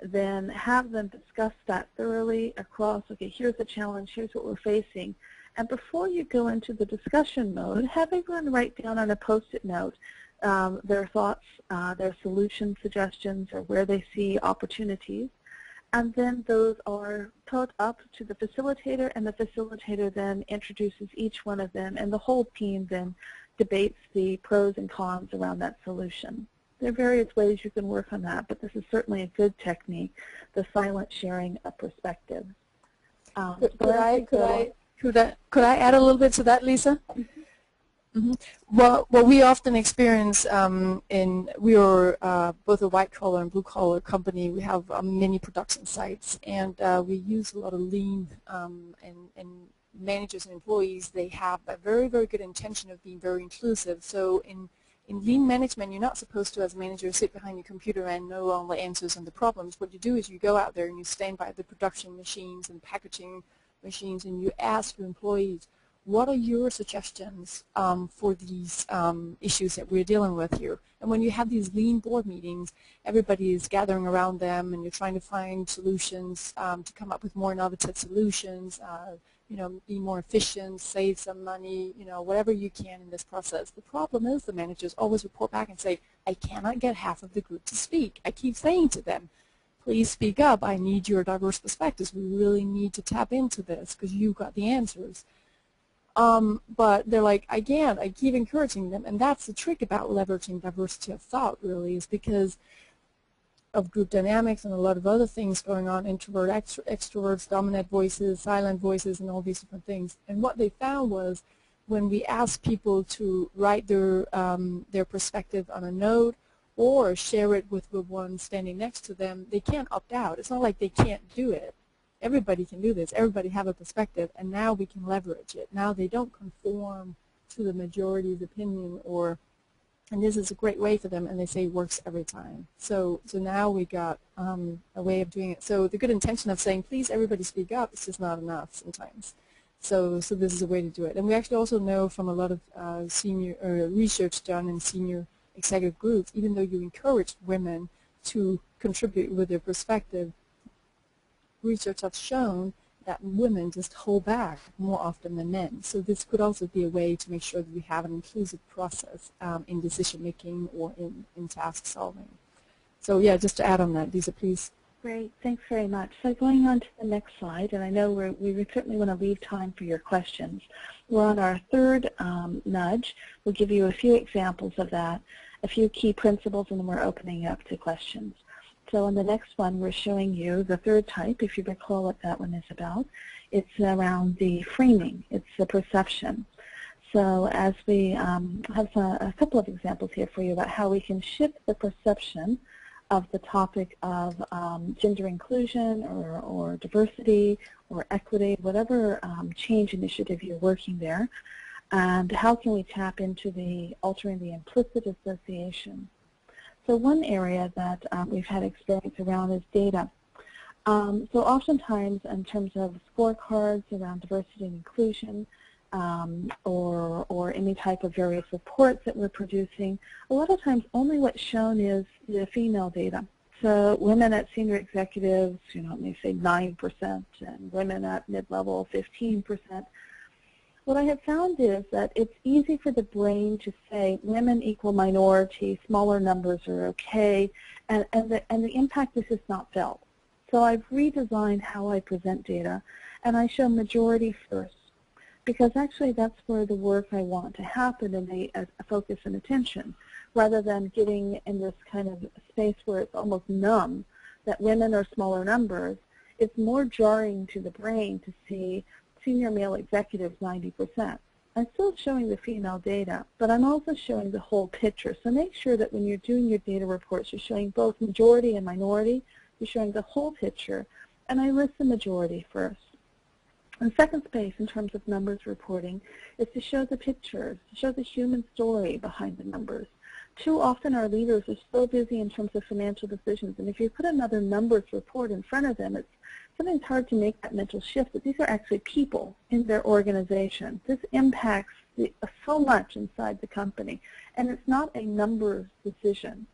then have them discuss that thoroughly across, okay, here's the challenge, here's what we're facing. And before you go into the discussion mode, have everyone write down on a Post-it note their thoughts, their solution suggestions, or where they see opportunities. And then those are put up to the facilitator, and the facilitator then introduces each one of them, and the whole team then debates the pros and cons around that solution. There are various ways you can work on that, but this is certainly a good technique, the silent sharing of perspectives. Could I add a little bit to that, Lisa? Mm-hmm. Well, what we often experience we are both a white-collar and blue-collar company. We have many production sites, and we use a lot of lean, and managers and employees, they have a very, very good intention of being very inclusive. So in lean management, you're not supposed to, as a manager, sit behind your computer and know all the answers and the problems. What you do is you go out there and you stand by the production machines and packaging machines, and you ask your employees, what are your suggestions for these issues that we're dealing with here? And when you have these lean board meetings, everybody is gathering around them, and you're trying to find solutions to come up with more innovative solutions, be more efficient, save some money, whatever you can in this process. The problem is the managers always report back and say, I cannot get half of the group to speak. I keep saying to them, please speak up. I need your diverse perspectives. We really need to tap into this because you've got the answers. But they're like, I keep encouraging them, and that's the trick about leveraging diversity of thought, really, is because of group dynamics and a lot of other things going on, introvert, extroverts, dominant voices, silent voices, and all these different things. And what they found was when we asked people to write their perspective on a note or share it with the one standing next to them, they can't opt out. It's not like they can't do it. Everybody can do this. Everybody have a perspective, and now we can leverage it. Now they don't conform to the majority's opinion, and this is a great way for them, and they say it works every time. So now we got a way of doing it. So the good intention of saying, please everybody speak up, is just not enough sometimes. So this is a way to do it. And we actually also know from a lot of senior research done in senior executive groups, even though you encourage women to contribute with their perspective, research has shown that women just hold back more often than men. So this could also be a way to make sure that we have an inclusive process in decision making or in task solving. So yeah, just to add on that, Lisa, please. Great, thanks very much. So going on to the next slide, and I know we certainly want to leave time for your questions. We're on our third nudge. We'll give you a few examples of that, a few key principles, and then we're opening up to questions. So on the next one, we're showing you the third type, if you recall what that one is about. It's around the framing. It's the perception. So as we have a couple of examples here for you about how we can shift the perception of the topic of gender inclusion or diversity or equity, whatever change initiative you're working there, and how can we tap into the altering the implicit association. So one area that we've had experience around is data. So oftentimes in terms of scorecards around diversity and inclusion or any type of various reports that we're producing, a lot of times only what's shown is the female data. So women at senior executives, may say 9%, and women at mid-level 15%. What I have found is that it's easy for the brain to say women equal minority, smaller numbers are okay, and the impact is just not felt. So I've redesigned how I present data, and I show majority first, because actually that's where the work I want to happen and the focus and attention, rather than getting in this kind of space where it's almost numb, that women are smaller numbers. It's more jarring to the brain to see senior male executives 90%. I'm still showing the female data, but I'm also showing the whole picture. So make sure that when you're doing your data reports, you're showing both majority and minority. You're showing the whole picture, and I list the majority first. The second space in terms of numbers reporting is to show the pictures, to show the human story behind the numbers. Too often our leaders are so busy in terms of financial decisions, and if you put another numbers report in front of them, sometimes hard to make that mental shift that these are actually people in their organization. This impacts so much inside the company, and it's not a numbers decision.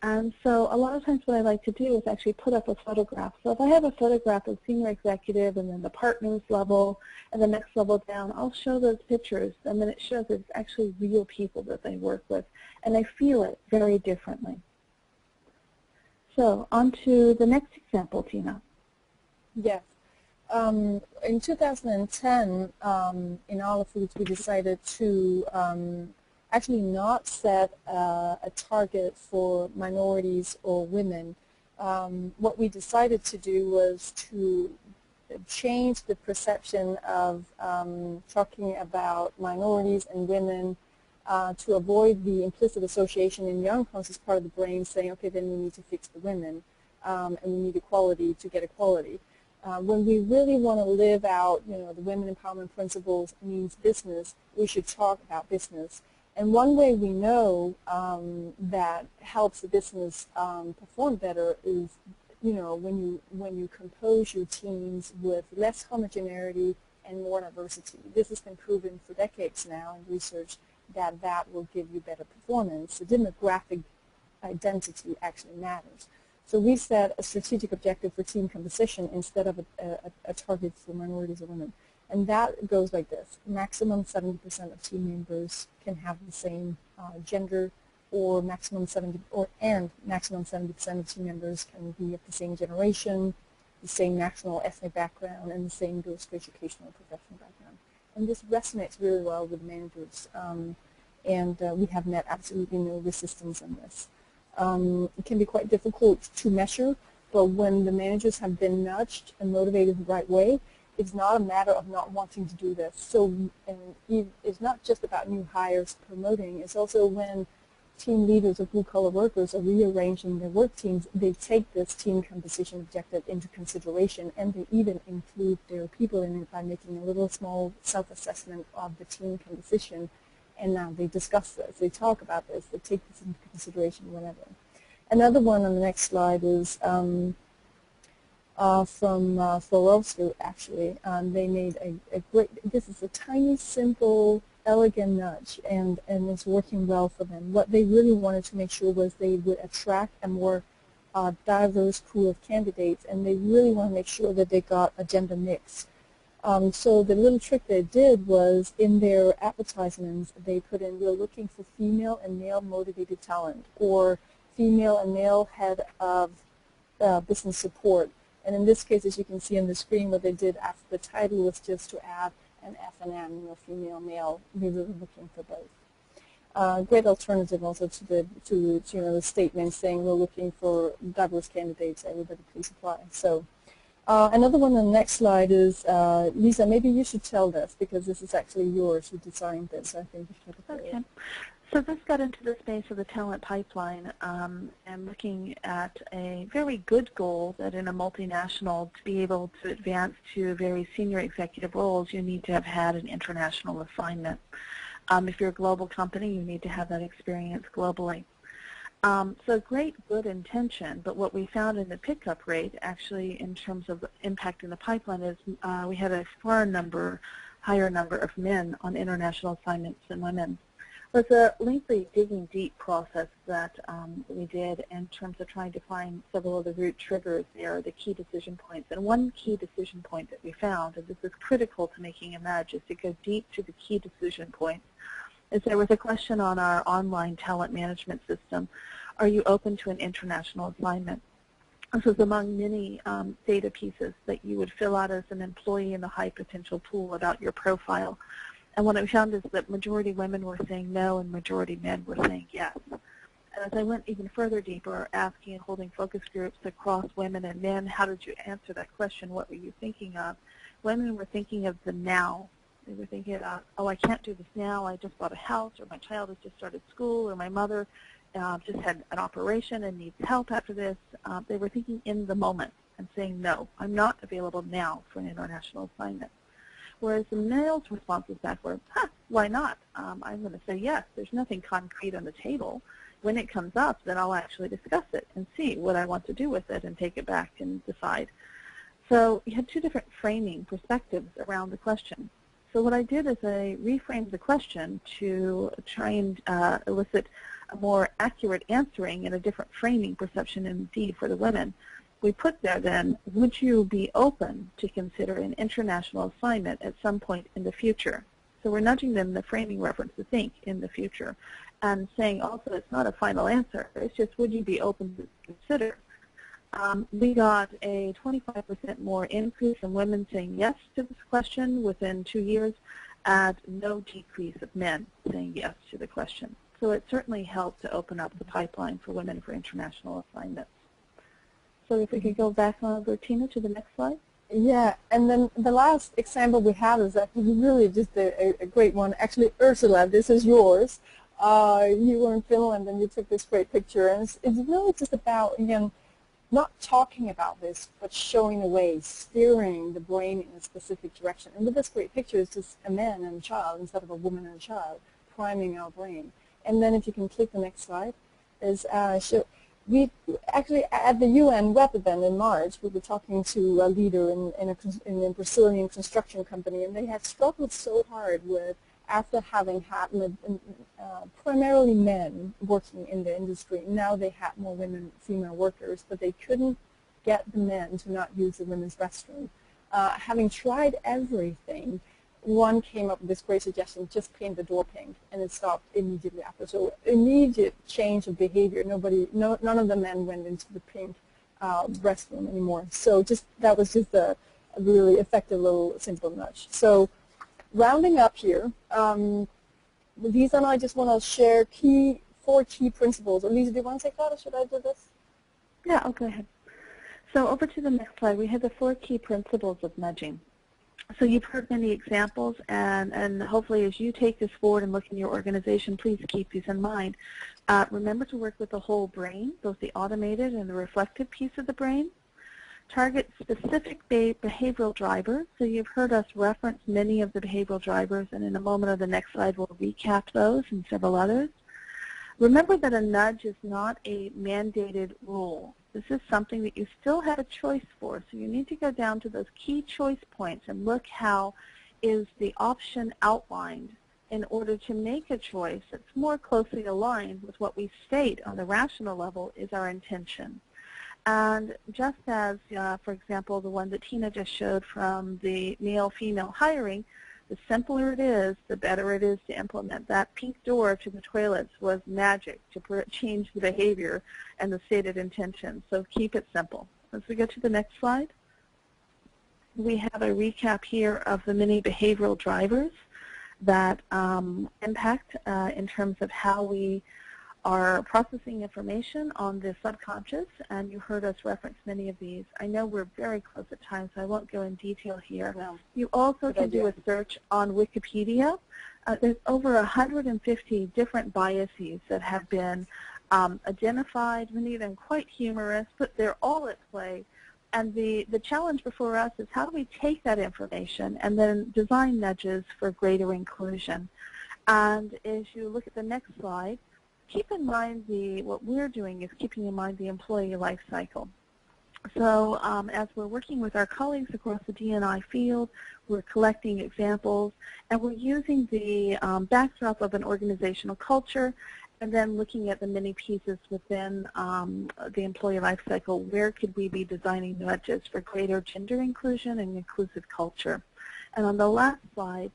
And so a lot of times what I like to do is actually put up a photograph. So if I have a photograph of senior executive and then the partners level and the next level down, I'll show those pictures, and then it shows that it's actually real people that they work with, and they feel it very differently. So on to the next example, Tina. Yes. In 2010, in All Foods, we decided to actually not set a target for minorities or women. What we decided to do was to change the perception of talking about minorities and women to avoid the implicit association in the unconscious part of the brain saying, okay, then we need to fix the women and we need equality to get equality. When we really want to live out, the women empowerment principles means business, we should talk about business. And one way we know that helps the business perform better is, when you compose your teams with less homogeneity and more diversity. This has been proven for decades now in research that will give you better performance. The demographic identity actually matters. So we set a strategic objective for team composition instead of a target for minorities or women. And that goes like this. Maximum 70% of team members can have the same gender, or maximum 70% of team members can be of the same generation, the same national ethnic background, and the same goes for educational and professional background. And this resonates really well with managers, and we have met absolutely no resistance on this. It can be quite difficult to measure, but when the managers have been nudged and motivated the right way, it's not a matter of not wanting to do this. So, and it's not just about new hires promoting, it's also when team leaders or blue-collar workers are rearranging their work teams, they take this team composition objective into consideration, and they even include their people in it by making a little small self-assessment of the team composition. And now they discuss this, they talk about this, they take this into consideration, whatever. Another one on the next slide is from Swarovski, actually. They made a great, this is a tiny, simple, elegant nudge, and it's working well for them. What they really wanted to make sure was they would attract a more diverse pool of candidates, and they really want to make sure that they got a gender mix. So the little trick they did was in their advertisements, they put in, we're looking for female and male motivated talent, or female and male head of business support. And in this case, as you can see on the screen, what they did after the title was just to add an F&M, female, male. We were looking for both. Great alternative also to the statement saying we're looking for diverse candidates. Everybody please apply. So another one on the next slide is Lisa. Maybe you should tell this because this is actually yours. You designed this. I think you should have Okay. So this got into the space of the talent pipeline and looking at a very good goal that in a multinational, to be able to advance to very senior executive roles, you need to have had an international assignment. If you're a global company, you need to have that experience globally. So great, good intention, but what we found in the pickup rate, actually in terms of impacting the pipeline, is we had a higher number of men on international assignments than women. It was a lengthy digging deep process that we did in terms of trying to find several of the root triggers there, the key decision points. And one key decision point that we found, and this is critical to making a match, is to go deep to the key decision points, is there was a question on our online talent management system, are you open to an international assignment? This was among many data pieces that you would fill out as an employee in the high potential pool about your profile. And what I found is that majority women were saying no and majority men were saying yes. And as I went even further deeper, asking and holding focus groups across women and men, how did you answer that question? What were you thinking of? Women were thinking of the now. They were thinking about, oh, I can't do this now. I just bought a house, or my child has just started school, or my mother just had an operation and needs help after this. They were thinking in the moment and saying, no, I'm not available now for an international assignment. Whereas the male's responses back were, why not? I'm going to say yes. There's nothing concrete on the table. When it comes up, then I'll actually discuss it and see what I want to do with it and take it back and decide. So we had two different framing perspectives around the question. So what I did is I reframed the question to try and elicit a more accurate answering and a different framing perception indeed for the women. We put there then, would you be open to consider an international assignment at some point in the future? So we're nudging them, the framing reference, to think in the future, and saying also it's not a final answer. It's just, would you be open to consider? We got a 25% more increase in women saying yes to this question within 2 years, and no decrease of men saying yes to the question. So it certainly helped to open up the pipeline for women for international assignments. So if we could go back on, Tina, to the next slide. Yeah, and then the last example we have is actually really just a great one. Actually, Ursula, this is yours. You were in Finland and you took this great picture, and it's really just about, again, not talking about this, but showing the way, steering the brain in a specific direction. And with this great picture, it's just a man and a child instead of a woman and a child, priming our brain. And then if you can click the next slide, is we actually, at the UN web event in March, we were talking to a leader in a Brazilian construction company, and they had struggled so hard with, after having had primarily men working in the industry, now they had more women, female workers, but they couldn't get the men to not use the women's restroom. Having tried everything, one came up with this great suggestion: just paint the door pink, and it stopped immediately after. So immediate change of behavior. None of the men went into the pink restroom anymore. So that was just a really effective little simple nudge. So rounding up here, Lisa and I just want to share 4 key principles. Or Lisa, do you want to take that, or should I do this? Yeah, I'll go ahead. So over to the next slide, we have the 4 key principles of nudging. So you've heard many examples, and hopefully as you take this forward and look in your organization, please keep these in mind. Remember to work with the whole brain, both the automated and the reflective piece of the brain. Target specific behavioral drivers. So you've heard us reference many of the behavioral drivers, and in a moment on the next slide we'll recap those and several others. Remember that a nudge is not a mandated rule. This is something that you still have a choice for, so you need to go down to those key choice points and look how is the option outlined in order to make a choice that's more closely aligned with what we state on the rational level is our intention. And just as, for example, the one that Tina just showed from the male-female hiring, the simpler it is, the better it is to implement. That pink door to the toilets was magic to change the behavior and the stated intention. So keep it simple. As we go to the next slide, we have a recap here of the many behavioral drivers that impact in terms of how we are processing information on the subconscious, and you heard us reference many of these. I know we're very close at time, so I won't go in detail here. No. You also can do a search on Wikipedia. There's over 150 different biases that have been identified, many of them quite humorous, but they're all at play. And the challenge before us is how do we take that information and then design nudges for greater inclusion. And as you look at the next slide, keep in mind what we're doing is keeping in mind the employee life cycle. So as we're working with our colleagues across the D&I field, we're collecting examples, and we're using the backdrop of an organizational culture and then looking at the many pieces within the employee life cycle. Where could we be designing nudges for greater gender inclusion and inclusive culture? And on the last slide,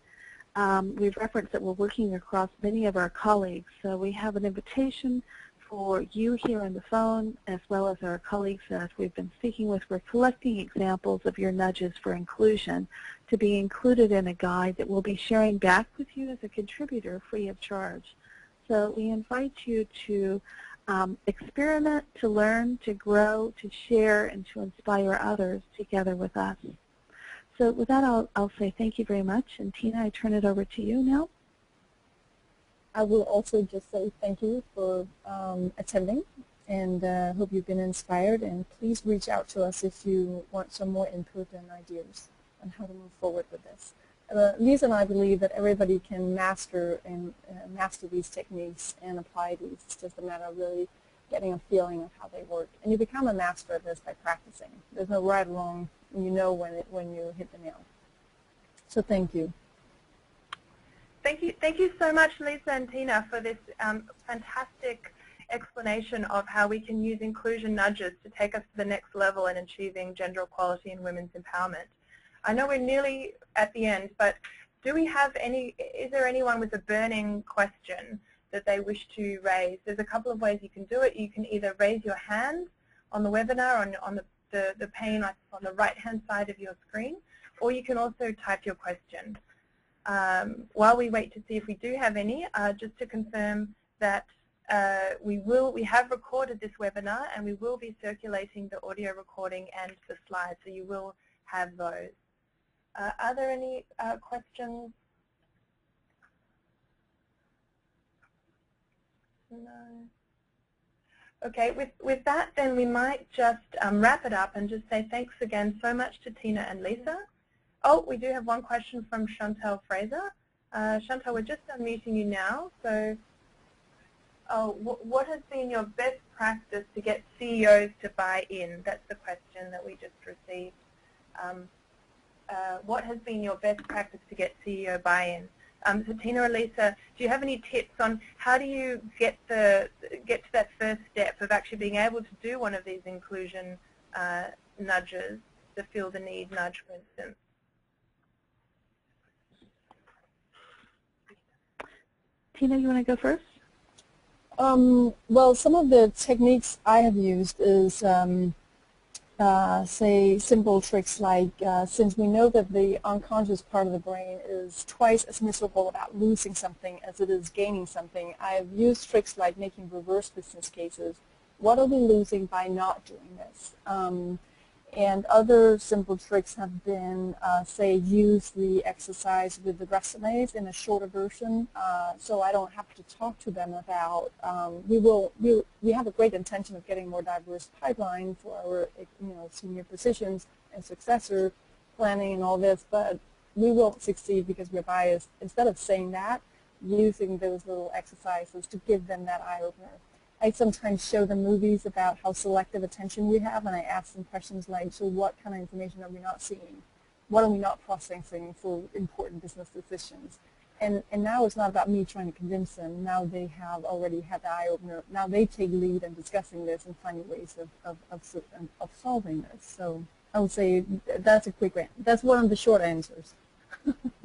we've referenced that we're working across many of our colleagues. So we have an invitation for you here on the phone, as well as our colleagues that we've been speaking with. We're collecting examples of your nudges for inclusion to be included in a guide that we'll be sharing back with you as a contributor free of charge. So we invite you to experiment, to learn, to grow, to share, and to inspire others together with us. So with that, I'll say thank you very much. And Tina, I turn it over to you now. I will also just say thank you for attending, and hope you've been inspired. And please reach out to us if you want some more input and ideas on how to move forward with this. Lisa and I believe that everybody can master these techniques and apply these. It's just a matter of really getting a feeling of how they work. And you become a master of this by practicing. There's no right or wrong. You know when you hit the nail. So thank you. Thank you so much, Lisa and Tina, for this fantastic explanation of how we can use inclusion nudges to take us to the next level in achieving gender equality and women's empowerment. I know we're nearly at the end, but do we have is there anyone with a burning question that they wish to raise? There's a couple of ways you can do it. You can either raise your hand on the webinar on the pane on the right-hand side of your screen, or you can also type your question. while we wait to see if we do have any, just to confirm that we have recorded this webinar and we will be circulating the audio recording and the slides, so you will have those. Are there any questions? No. Okay, with that then we might just wrap it up and just say thanks again so much to Tina and Lisa. Oh, we do have one question from Chantal Fraser. Chantal, we're just unmuting you now. So, what has been your best practice to get CEOs to buy in? That's the question that we just received. What has been your best practice to get CEO buy-in? So Tina or Lisa, do you have any tips on how do you get to that first step of actually being able to do one of these inclusion nudges, the feel the need nudge, for instance? Tina, you want to go first? Well, some of the techniques I have used is, say, simple tricks like, since we know that the unconscious part of the brain is twice as miserable about losing something as it is gaining something, I have used tricks like making reverse business cases. What are we losing by not doing this? And other simple tricks have been, say, use the exercise with the resumes in a shorter version, so I don't have to talk to them about. We have a great intention of getting more diverse pipeline for our, senior positions and successor planning and all this, but we won't succeed because we're biased. Instead of saying that, using those little exercises to give them that eye opener. I sometimes show them movies about how selective attention we have, and I ask them questions like, so what kind of information are we not seeing? What are we not processing for important business decisions? And now it's not about me trying to convince them. Now they have already had the eye-opener. Now they take lead in discussing this and finding ways of solving this. So I would say that's a quick answer. That's one of the short answers.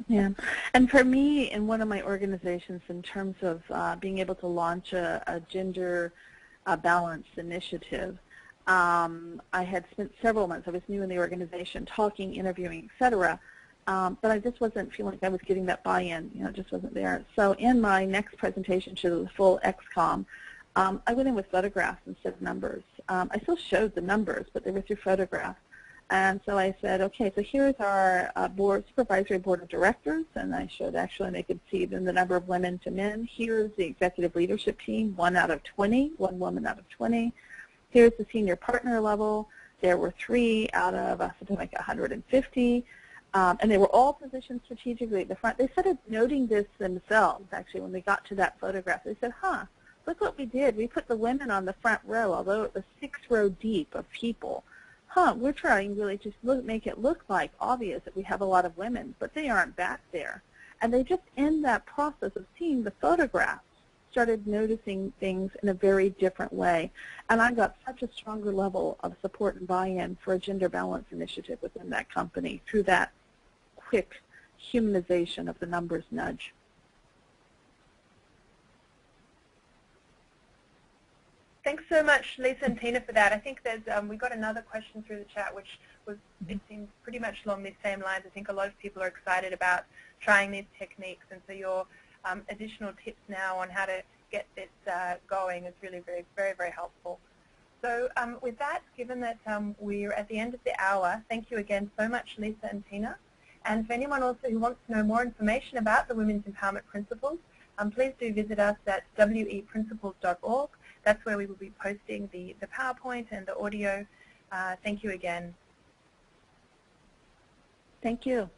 Yeah, and for me, in one of my organizations, in terms of being able to launch a gender balance initiative, I had spent several months, I was new in the organization, talking, interviewing, et cetera, but I just wasn't feeling like I was getting that buy-in, it just wasn't there. So in my next presentation to the full XCOM, I went in with photographs instead of numbers. I still showed the numbers, but they were through photographs. And so I said, okay, so here's our supervisory board of directors, and I showed actually, and they could see then the number of women to men. Here's the executive leadership team, 1 out of 20, 1 woman out of 20. Here's the senior partner level. There were 3 out of something like 150, and they were all positioned strategically at the front. They started noting this themselves, actually, when they got to that photograph. They said, look what we did. We put the women on the front row, although it was 6 rows deep of people. We're trying really to make it look like obvious that we have a lot of women, but they aren't back there. And they just, in that process of seeing the photographs, started noticing things in a very different way. And I got such a stronger level of support and buy-in for a gender balance initiative within that company through that quick humanization of the numbers nudge. Thanks so much, Lisa and Tina, for that. I think there's we got another question through the chat, which was, it seems pretty much along these same lines. I think a lot of people are excited about trying these techniques, and so your additional tips now on how to get this going is really very, very, very helpful. So with that, given that we're at the end of the hour, thank you again so much, Lisa and Tina. And for anyone also who wants to know more information about the Women's Empowerment Principles, please do visit us at weprinciples.org. That's where we will be posting the PowerPoint and the audio. Thank you again. Thank you.